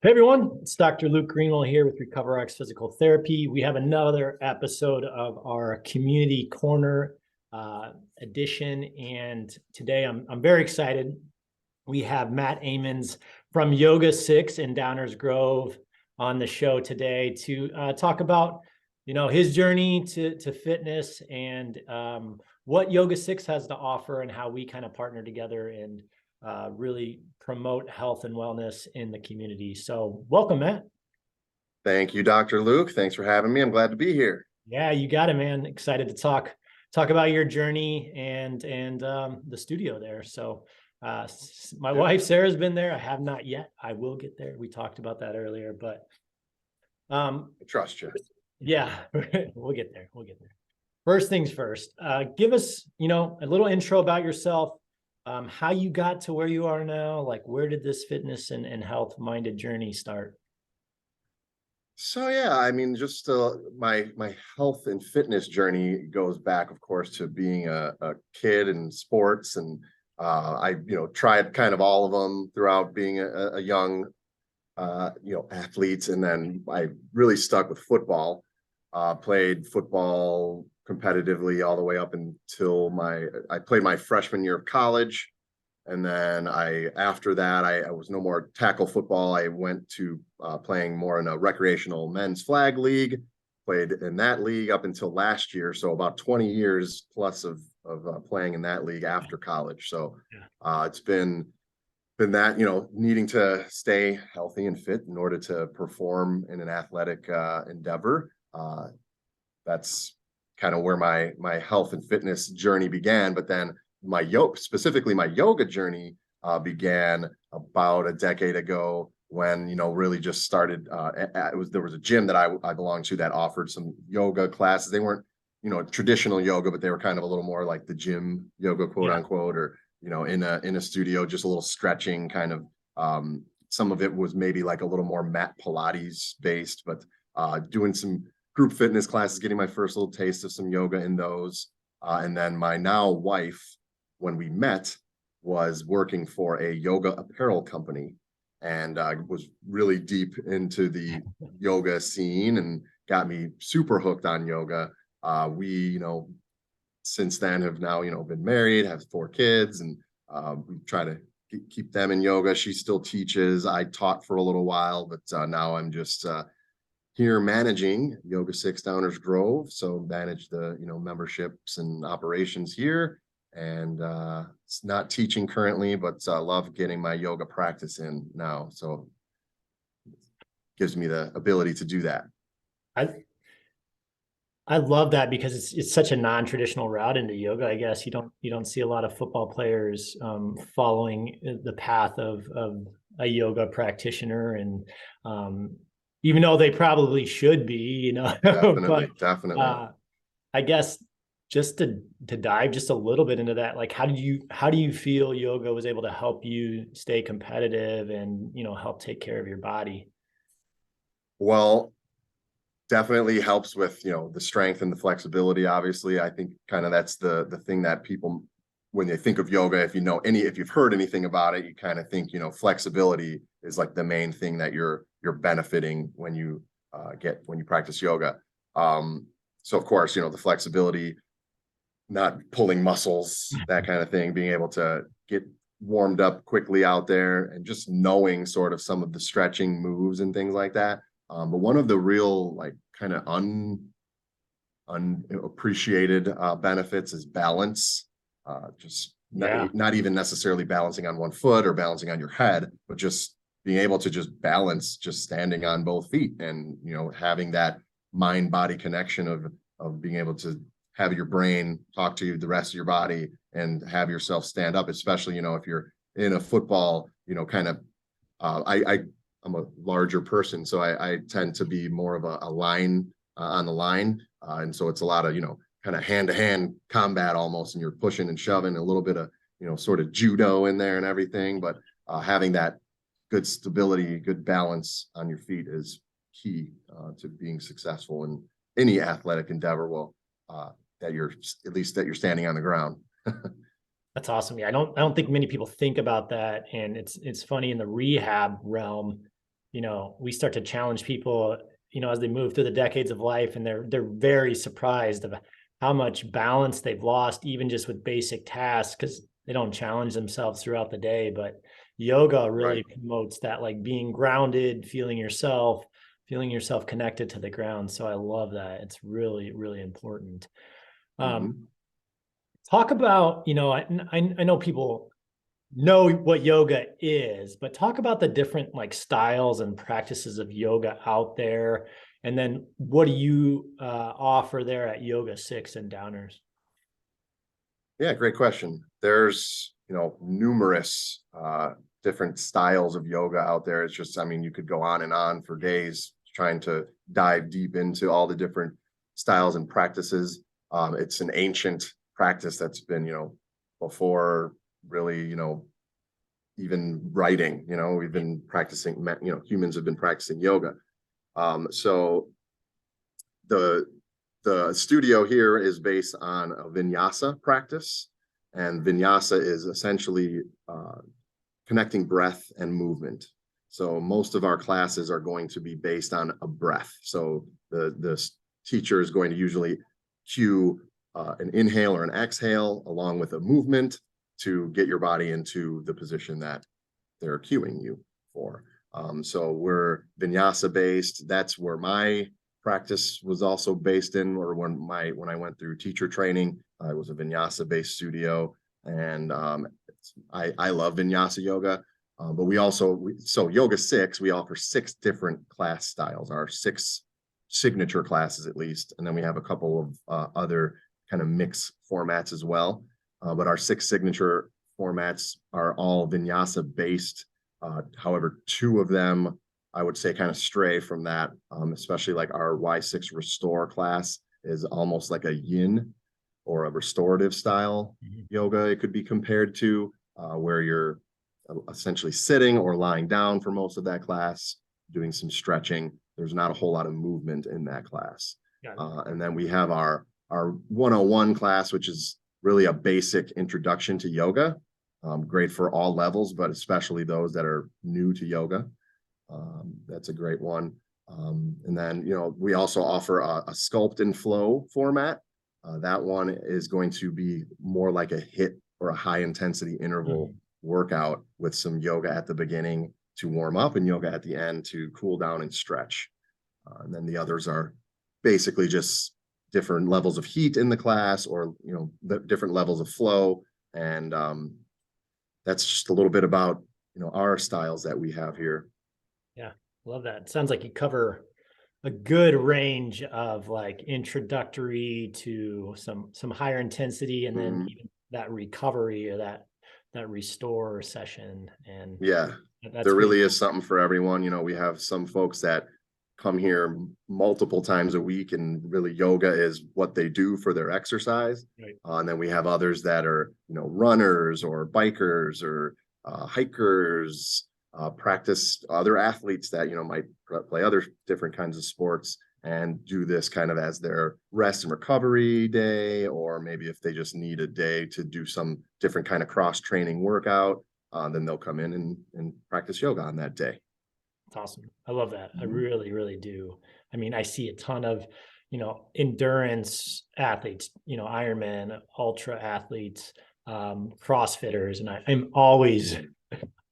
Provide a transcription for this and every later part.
Hey everyone, it's Dr. Luke Greenwell here with RecoverRx Physical Therapy. We have another episode of our Community Corner edition, and today I'm very excited. We have Matt Amons from Yoga 6 in Downers Grove on the show today to talk about his journey to fitness and what Yoga 6 has to offer and how we kind of partner together and really promote health and wellness in the community. So welcome, Matt. Thank you, Dr. Luke. Thanks for having me. I'm glad to be here. Yeah, you got it, man. Excited to talk about your journey and the studio there. So my wife Sarah's been there. I have not yet. I will get there. We talked about that earlier, but I trust you. Yeah, we'll get there. First things first. Give us, a little intro about yourself. How you got to where you are now, like where did this fitness and health-minded journey start? So yeah, I mean, just my health and fitness journey goes back, of course, to being a kid in sports, and I tried kind of all of them throughout being a young athlete, and then I really stuck with football. Played football competitively all the way up until I played my freshman year of college. And then after that, I was no more tackle football. I went to playing more in a recreational men's flag league, played in that league up until last year. So about 20 years plus of playing in that league after college. So it's been that, needing to stay healthy and fit in order to perform in an athletic endeavor. That's kind of where my health and fitness journey began. But then my yoga journey began about a decade ago when, really just started. There was a gym that I belonged to that offered some yoga classes. They weren't, traditional yoga, but they were kind of a little more like the gym yoga, quote unquote, or, in a studio, just a little stretching kind of. Some of it was maybe like a little more mat Pilates based, but doing some group fitness classes, getting my first little taste of some yoga in those. And then my now wife, when we met, was working for a yoga apparel company and was really deep into the yoga scene and got me super hooked on yoga. We, since then have now, been married, have 4 kids, and we try to keep them in yoga. She still teaches. I taught for a little while, but now I'm just here managing Yoga 6 Downers Grove. So manage the, memberships and operations here, and it's not teaching currently, but love getting my yoga practice in now. So it gives me the ability to do that. I love that because it's such a non-traditional route into yoga. I guess you don't see a lot of football players following the path of a yoga practitioner, and even though they probably should be, Definitely, but definitely. I guess just to dive just a little bit into that, like how do you feel yoga was able to help you stay competitive and help take care of your body? Well, definitely helps with the strength and the flexibility. Obviously, I think kind of that's the thing that people, when they think of yoga, if you've heard anything about it, you kind of think flexibility is like the main thing that you're benefiting when you practice yoga. So of course, the flexibility, not pulling muscles, that kind of thing, being able to get warmed up quickly out there, and just knowing sort of some of the stretching moves and things like that. But one of the real like kind of unappreciated benefits is balance. Not even necessarily balancing on one foot or balancing on your head, but just being able to just balance, just standing on both feet, and having that mind-body connection of being able to have your brain talk to the rest of your body and have yourself stand up, especially if you're in a football kind of I'm a larger person, so I tend to be more of a line on the line, and so it's a lot of kind of hand-to-hand combat almost, and you're pushing and shoving, a little bit of sort of judo in there and everything, but having that good stability, good balance on your feet is key to being successful in any athletic endeavor. Well, that you're standing on the ground. That's awesome. Yeah, I don't think many people think about that, and it's funny in the rehab realm. we start to challenge people, as they move through the decades of life, and they're very surprised of how much balance they've lost, even just with basic tasks, because they don't challenge themselves throughout the day. But yoga Right. really promotes that, like being grounded, feeling yourself connected to the ground. So I love that. It's really, really important. Um, Mhm. Talk about, I know people know what yoga is, but talk about the different like styles and practices of yoga out there. And then what do you offer there at Yoga 6 and Downers? Yeah, great question. There's, numerous different styles of yoga out there. It's just, I mean, you could go on and on for days trying to dive deep into all the different styles and practices. It's an ancient practice that's been, before really, even writing, we've been practicing, humans have been practicing yoga. So the the studio here is based on a vinyasa practice, and vinyasa is essentially connecting breath and movement. So most of our classes are going to be based on a breath. So the teacher is going to usually cue an inhale or an exhale along with a movement to get your body into the position that they're cueing you for. So we're vinyasa based. That's where my practice was also based in, or when I went through teacher training, I was a vinyasa based studio, and I love vinyasa yoga. But so Yoga 6, we offer 6 different class styles, our 6 signature classes at least, and then we have a couple of other kind of mix formats as well. But our 6 signature formats are all vinyasa based. However, 2 of them I would say kind of stray from that, especially like our Y6 Restore class is almost like a yin or a restorative style yoga. It could be compared to where you're essentially sitting or lying down for most of that class, doing some stretching. There's not a whole lot of movement in that class. And then we have our 101 class, which is really a basic introduction to yoga, great for all levels, but especially those that are new to yoga. That's a great one. And then, we also offer a sculpt and flow format. That one is going to be more like a HIIT or a high intensity interval workout with some yoga at the beginning to warm up and yoga at the end to cool down and stretch. And then the others are basically just different levels of heat in the class, or, the different levels of flow. And that's just a little bit about, our styles that we have here. Yeah, love that. Sounds like you cover a good range of like introductory to some higher intensity, and then even that recovery or that restore session. And Yeah, that's there pretty really cool. is something for everyone. We have some folks that come here multiple times a week, and really yoga is what they do for their exercise. Right. And then we have others that are, runners or bikers or hikers, practice other athletes that, might play other different kinds of sports and do this kind of as their rest and recovery day, or maybe if they just need a day to do some different kind of cross training workout, then they'll come in and practice yoga on that day. It's awesome. I love that. I Mhm. really, really do. I mean, I see a ton of, endurance athletes, Ironman, ultra athletes, CrossFitters, and I'm always,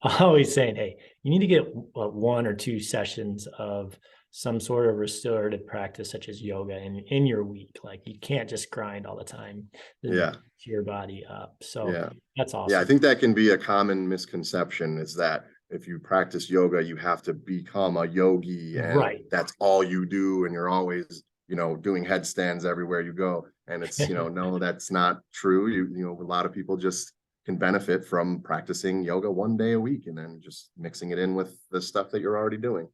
always saying, hey, you need to get 1 or 2 sessions of some sort of restorative practice, such as yoga, in your week. Like you can't just grind all the time to Yeah, your body up. So yeah. that's Yeah, I awesome. think that can be a common misconception, is that if you practice yoga, you have to become a yogi and Right. that's all you do. And you're always, doing headstands everywhere you go. And it's, no, that's not true. A lot of people just can benefit from practicing yoga 1 day a week and then just mixing it in with the stuff that you're already doing.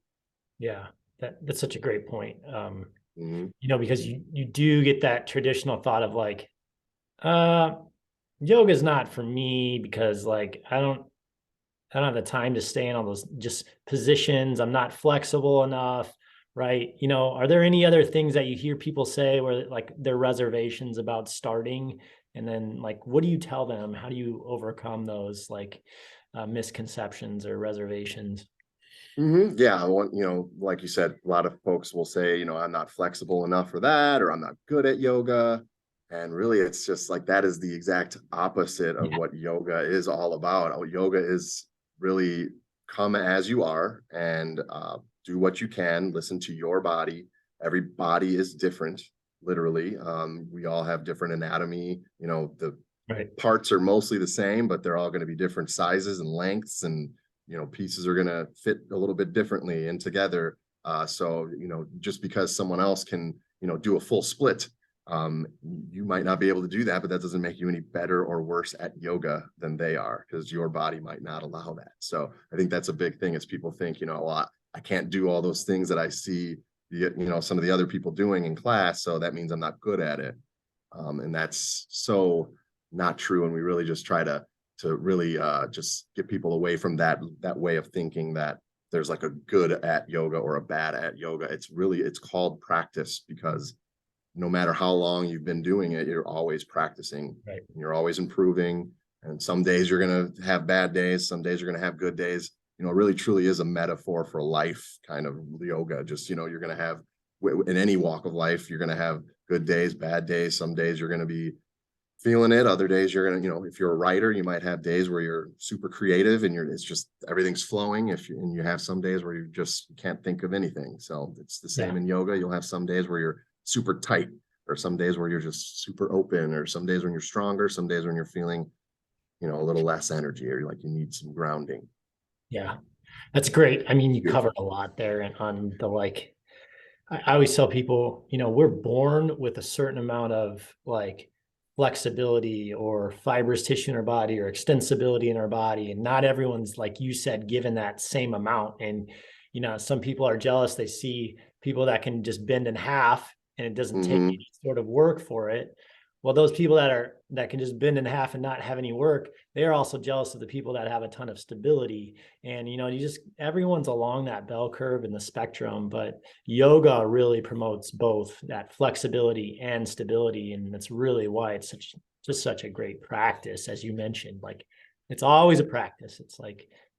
Yeah, that's such a great point. Mhm. Because you do get that traditional thought of like, uh, yoga is not for me because like I don't have the time to stay in all those just positions. I'm not flexible enough, right? Are there any other things that you hear people say where like their reservations about starting? And then like, what do you tell them? How do you overcome those like misconceptions or reservations? Yeah, like you said, a lot of folks will say, I'm not flexible enough for that, or I'm not good at yoga. And really, it's just like that is the exact opposite of Yeah. what yoga is all about. Yoga is really come as you are and do what you can, listen to your body. Every body is different, literally. We all have different anatomy. The Right. parts are mostly the same, but they're all going to be different sizes and lengths, and pieces are going to fit a little bit differently in together. So just because someone else can do a full split, you might not be able to do that, but that doesn't make you any better or worse at yoga than they are, because your body might not allow that. So I think that's a big thing, is people think, well, I can't do all those things that I see some of the other people doing in class, so that means I'm not good at it. And that's so not true. And we really just try to really just get people away from that way of thinking, that there's like a good at yoga or a bad at yoga. It's called practice, because no matter how long you've been doing it, you're always practicing. Right. You're always improving. And some days you're going to have bad days. Some days you're going to have good days. It really truly is a metaphor for life, kind of yoga. Just, you're going to have, in any walk of life, you're going to have good days, bad days. Some days you're going to be feeling it. Other days you're going to, if you're a writer, you might have days where you're super creative and it's just, everything's flowing. And you have some days where you just can't think of anything. So it's the same in yoga. You'll have some days where you're super tight, or some days where you're just super open, or some days when you're stronger, some days when you're feeling, a little less energy, or like you need some grounding. Yeah, that's great. I mean, you covered a lot there, and on the I always tell people, we're born with a certain amount of flexibility or fibrous tissue in our body or extensibility in our body. And not everyone's, like you said, given that same amount. And, some people are jealous. They see people that can just bend in half and it doesn't take any sort of work for it. Well, those people that can just bend in half and not have any work, they are also jealous of the people that have a ton of stability. And, everyone's along that bell curve in the spectrum, but yoga really promotes both that flexibility and stability. And that's really why it's such a great practice. As you mentioned, it's always a practice. It's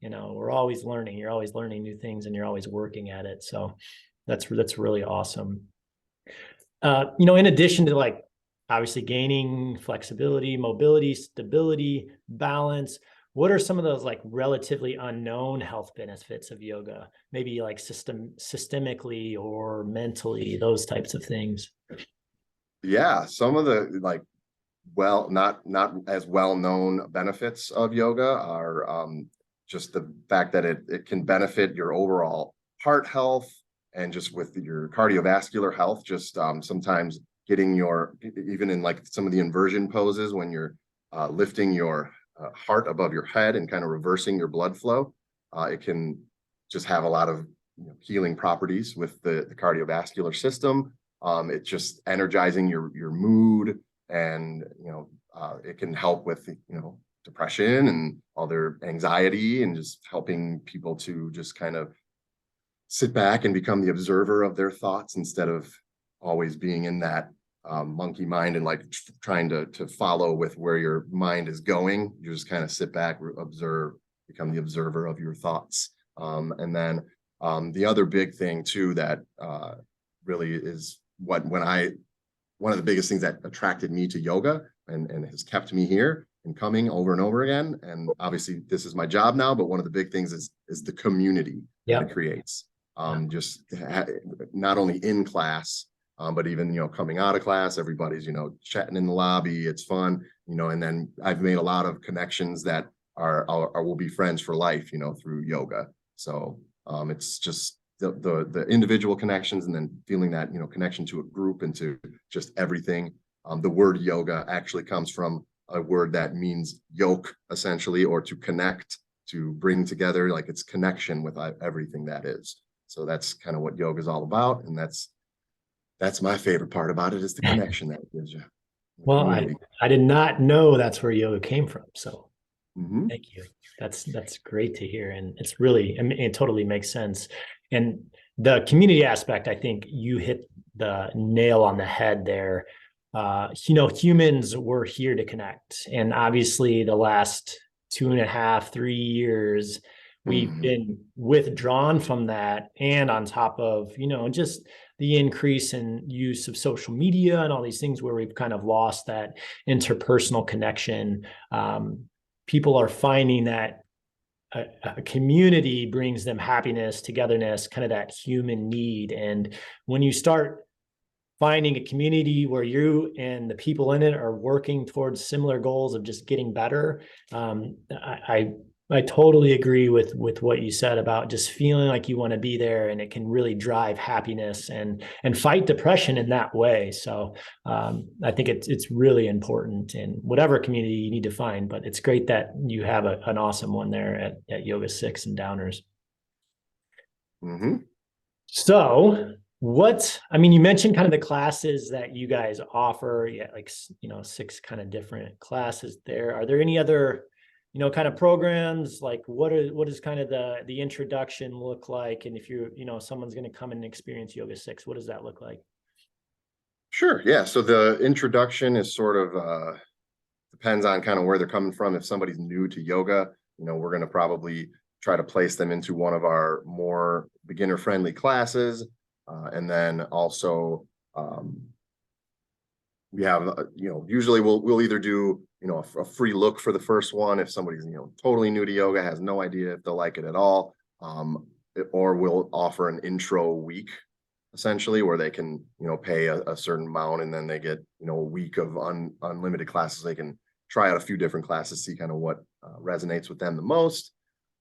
we're always learning, you're always learning new things and you're always working at it. So that's really awesome. In addition to obviously gaining flexibility, mobility, stability, balance, what are some of those relatively unknown health benefits of yoga? Maybe systemically or mentally, those types of things. Yeah, some of the not as well known benefits of yoga are just the fact that it can benefit your overall heart health, and just with your cardiovascular health. Just sometimes getting even in some of the inversion poses, when you're lifting your heart above your head and kind of reversing your blood flow, it can just have a lot of healing properties with the cardiovascular system. It's just energizing your mood, and it can help with depression and other anxiety, and just helping people to just kind of sit back and become the observer of their thoughts, instead of always being in that monkey mind and trying to follow with where your mind is going. You just kind of sit back, observe, become the observer of your thoughts. And then the other big thing too, that really is one of the biggest things that attracted me to yoga and has kept me here and coming over and over again. And obviously this is my job now, but one of the big things is the community that it creates. Just not only in class, but even, coming out of class, everybody's, chatting in the lobby. It's fun, and then I've made a lot of connections that will be friends for life, through yoga. So it's just the individual connections, and then feeling that, connection to a group and to just everything. The word yoga actually comes from a word that means yoke, essentially, or to connect, to bring together, it's connection with everything that is. So that's kind of what yoga is all about. And that's my favorite part about it, is the connection that it gives you. Well, I did not know that's where yoga came from. So thank you. That's great to hear. And it's really, it totally makes sense. And the community aspect, I think you hit the nail on the head there. Humans were here to connect. And obviously the last 2.5, 3 years, we've been withdrawn from that. And on top of, just the increase in use of social media and all these things where we've kind of lost that interpersonal connection, people are finding that a community brings them happiness, togetherness, kind of that human need. And when you start finding a community where you and the people in it are working towards similar goals of just getting better, I totally agree with what you said about just feeling like you want to be there, and it can really drive happiness and fight depression in that way. So I think it's really important in whatever community you need to find, but it's great that you have an awesome one there at Yoga 6 and Downers. So you mentioned kind of the classes that you guys offer, like, 6 kind of different classes there. Are there any other kind of programs, like what is kind of the introduction look like? And if someone's going to come and experience Yoga 6, what does that look like? Sure. Yeah. So the introduction is sort of depends on kind of where they're coming from. If somebody's new to yoga, we're going to probably try to place them into one of our more beginner friendly classes. And then also we have, usually we'll either do, a free look for the first one if somebody's, totally new to yoga, has no idea if they'll like it at all, or we'll offer an intro week, essentially, where they can, pay a certain amount, and then they get, a week of unlimited classes. They can try out a few different classes, see kind of what resonates with them the most.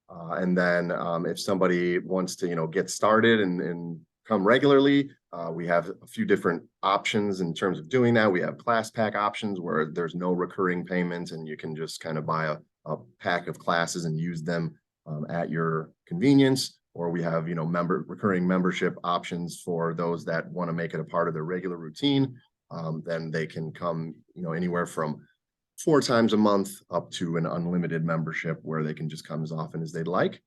And then if somebody wants to, get started and come regularly, we have a few different options in terms of doing that. We have class pack options where there's no recurring payments, and you can just kind of buy a pack of classes and use them at your convenience. Or we have, recurring membership options for those that want to make it a part of their regular routine. Then they can come, anywhere from 4 times a month up to an unlimited membership where they can just come as often as they'd like.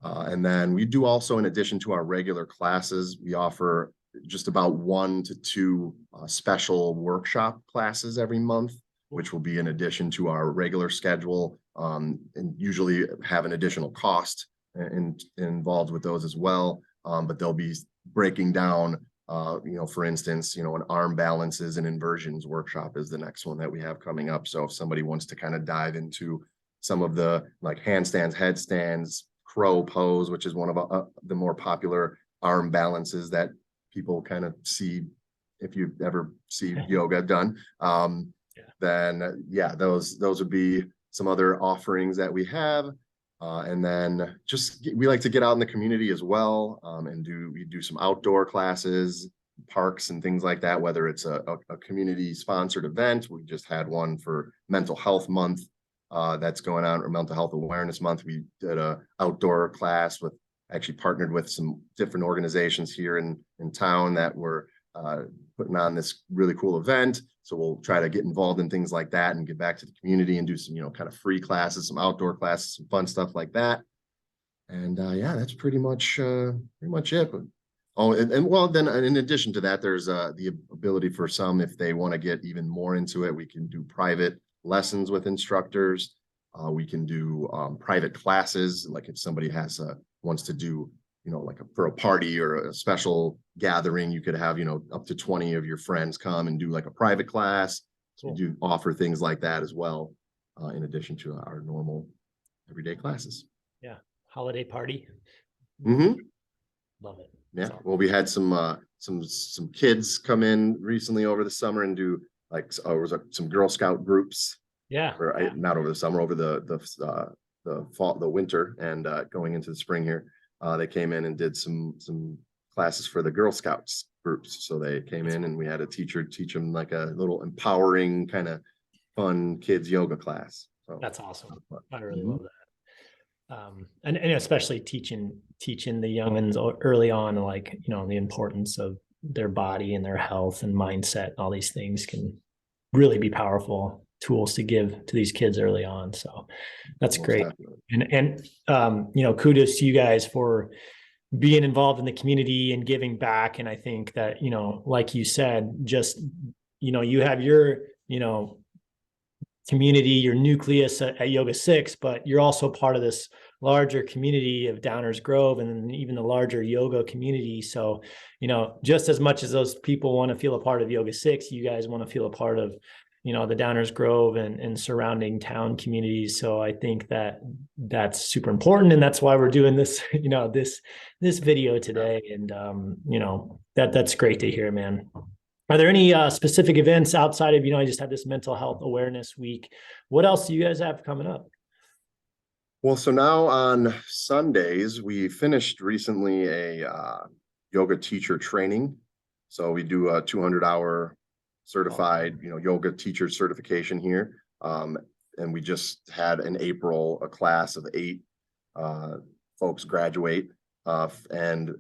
And then we do also, in addition to our regular classes, we offer just about 1 to 2 special workshop classes every month, which will be in addition to our regular schedule, and usually have an additional cost involved with those as well. But they'll be breaking down, for instance, an arm balances and inversions workshop is the next one that we have coming up. So if somebody wants to kind of dive into some of the like handstands, headstands, crow pose, which is one of the more popular arm balances that people kind of see if you ever see yoga done, then those would be some other offerings that we have. And then we like to get out in the community as well, and we do some outdoor classes, parks and things like that, whether it's a community sponsored event. We just had one for Mental Health Month that's going on, or Mental Health Awareness Month. We did a outdoor class actually partnered with some different organizations here in town that were putting on this really cool event. So we'll try to get involved in things like that and get back to the community and do some, kind of free classes, some outdoor classes, some fun stuff like that. And that's pretty much it. Oh, well, then in addition to that, there's the ability for some, if they want to get even more into it, we can do private lessons with instructors. We can do private classes, like if somebody wants to do, like for a party or a special gathering, you could have, up to 20 of your friends come and do like a private class. So we do offer things like that as well, in addition to our normal everyday classes. Yeah. Holiday party. Love it. Yeah. Well, we had some kids come in recently over the summer and do some Girl Scout groups. Yeah. Not over the summer, over the fall, the winter, and going into the spring here. They came in and did some classes for the Girl Scouts groups. So they came in and we had a teacher teach them like a little empowering kind of fun kids yoga class. So that's awesome. I really love that. And especially teaching the young ones early on, like, the importance of their body and their health and mindset, and all these things can really be powerful tools to give to these kids early on. So that's great. And kudos to you guys for being involved in the community and giving back. And I think that, like you said, just, you have your, community, your nucleus at Yoga 6, but you're also part of this larger community of Downers Grove and even the larger yoga community. So, just as much as those people want to feel a part of Yoga 6, you guys want to feel a part of, the Downers Grove and surrounding town communities. So I think that that's super important. And that's why we're doing this, this video today. And, that's great to hear, man. Are there any specific events outside of, I just had this mental health awareness week. What else do you guys have coming up? Well, so now on Sundays, we finished recently a yoga teacher training. So we do a 200-hour certified, yoga teacher certification here. And we just had in April a class of 8 folks graduate, and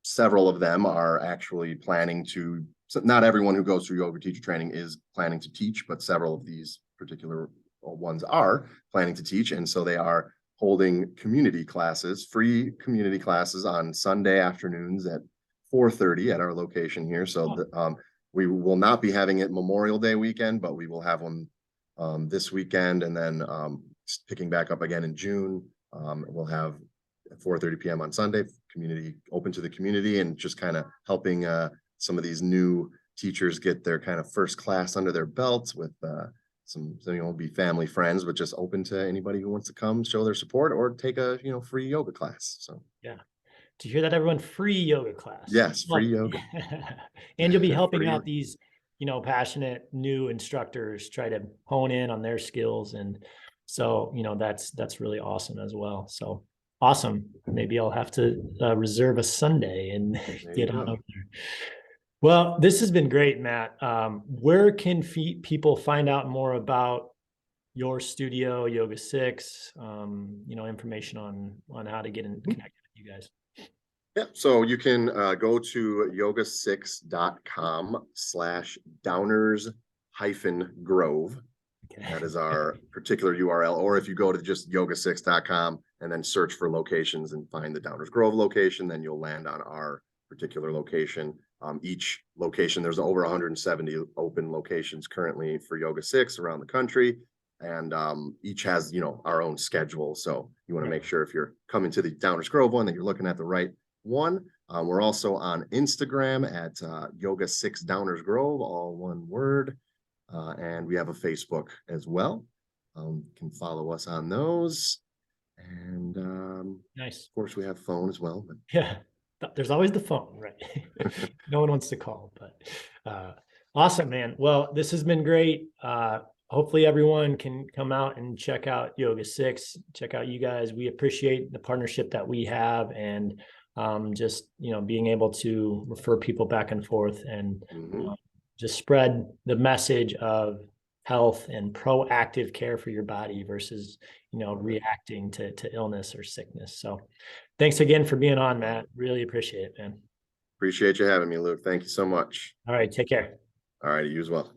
several of them are actually planning to. So not everyone who goes through yoga teacher training is planning to teach, but several of these particular ones are planning to teach. And so they are holding community classes, free community classes on Sunday afternoons at 4:30 at our location here. So we will not be having it Memorial Day weekend, but we will have one this weekend. And then picking back up again in June, we'll have at 4:30 p.m. on Sunday, community open to the community, and just kind of helping some of these new teachers get their kind of first class under their belts with some be family friends, but just open to anybody who wants to come show their support or take a free yoga class. So yeah, to hear that, everyone, free yoga class. Yes, free yoga. And you'll be helping out these passionate new instructors try to hone in on their skills. And so that's really awesome as well. So awesome. Maybe I'll have to reserve a Sunday and get on over there. Well, this has been great, Matt. Where can people find out more about your studio, Yoga 6, information on how to get in connected with you guys? Yeah, so you can go to yoga6.com/downers-grove. Okay. That is our particular URL. Or if you go to just yoga6.com and then search for locations and find the Downers Grove location, then you'll land on our particular location. Each location, there's over 170 open locations currently for Yoga 6 around the country, and each has our own schedule. So you want to make sure if you're coming to the Downers Grove one that you're looking at the right one. We're also on Instagram at Yoga 6 Downers Grove, all one word, and we have a Facebook as well. You can follow us on those, and nice. Of course we have phone as well. But yeah. There's always the phone, right? No one wants to call, but awesome, man. Well, this has been great. Hopefully everyone can come out and check out Yoga 6, check out you guys. We appreciate the partnership that we have, and just, being able to refer people back and forth and just spread the message of health and proactive care for your body versus, reacting to illness or sickness. So thanks again for being on, Matt. Really appreciate it, man. Appreciate you having me, Luke. Thank you so much. All right. Take care. All right. You as well.